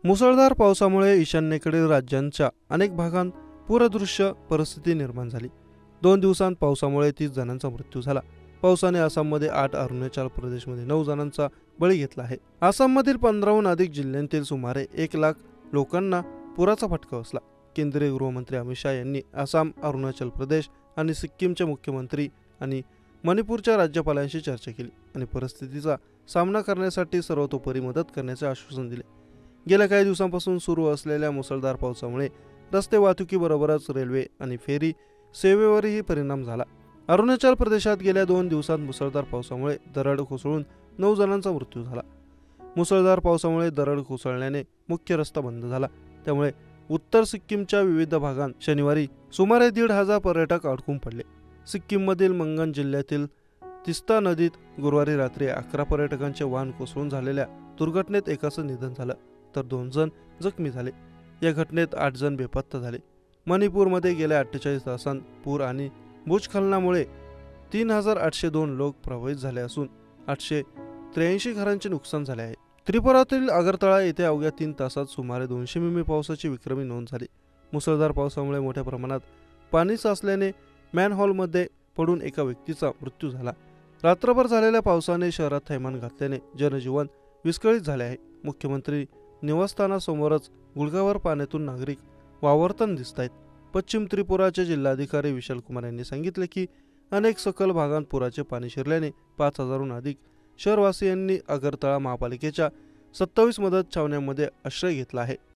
मुसळधार पावसामुळे ईशान्येकडील राज्यांच्या अनेक भागांत पूरदृश्य परिस्थिती निर्माण झाली। 2 दिवसांत पावसामुळे 30 जणांचा मृत्यू झाला। पावसाने आसाममध्ये 8, अरुणाचल प्रदेशमध्ये 9 जणांचा बळी घेतला आहे। आसाममधील 15हून अधिक जिल्ह्यांतील सुमारे 1 लाख लोकांना पुराचा फटका बसला। केंद्रीय गृहमंत्री अमित शाह यांनी आसाम, अरुणाचल प्रदेश आणि सिक्कीमचे मुख्यमंत्री आणि मणिपूरच्या राज्यपालांशी चर्चा केली आणि परिस्थितीचा सामना करण्यासाठी सर्वतोपरी मदत करण्याचे आश्वासन दिले। गेल्या काही दिवसांपासून सुरू असलेल्या मुसळधार पावसामुळे रस्ते वाहतुकीबरोबरच रेल्वे आणि फेरी सेवेवरही परिणाम झाला। अरुणाचल प्रदेशात गेल्या 2 दिवसांत मुसळधार पावसामुळे दरड कोसळून 9 जणांचा मृत्यू झाला। मुसळधार पावसामुळे दरड कोसळल्याने मुख्य रस्ता बंद झाला। त्यामुळे उत्तर सिक्कीमच्या विविध भागांत शनिवारी सुमारे 1,500 पर्यटक अडकून पडले। सिक्कीममधील मंगन जिल्ह्यातील तिस्ता नदीत गुरुवारी रात्री 11 पर्यटकांचे वाहन कोसळून झालेल्या दुर्घटनेत एकाचं निधन झालं तर 2 जण जखमी झाले। या घटनेत 8 जण बेपत्ता झाले। मणिपूरमध्ये गेल्या 48 तासांत पूर आणि भूस्खलनामुळे 3,802 लोक प्रभावित झाले असून 883 घरांचे नुकसान झाले आहे। त्रिपुरातील अगरतळा येथे अवघ्या 3 तासात सुमारे 200 मिमी पावसाची विक्रमी नोंद झाली। मुसळधार पावसामुळे मोठ्या प्रमाणात पाणी साचल्याने मॅनहोलमध्ये पडून एका व्यक्तीचा मृत्यू झाला। रात्रभर झालेल्या पावसाने शहरात थैमान घातल्याने जनजीवन विस्कळीत झाले आहे। मुख्यमंत्री निवासस्थानासमोरच गुडघावर पाण्यातून नागरिक वावरताना दिसत आहेत। पश्चिम त्रिपुराचे जिल्हाधिकारी विशाल कुमार यांनी सांगितले की अनेक सखल भागांत पुराचे पाणी शिरल्याने 5,000हून अधिक शहरवासियांनी अगरतळा महापालिकेच्या 27 मदत छावण्यांमध्ये आश्रय घेतला आहे।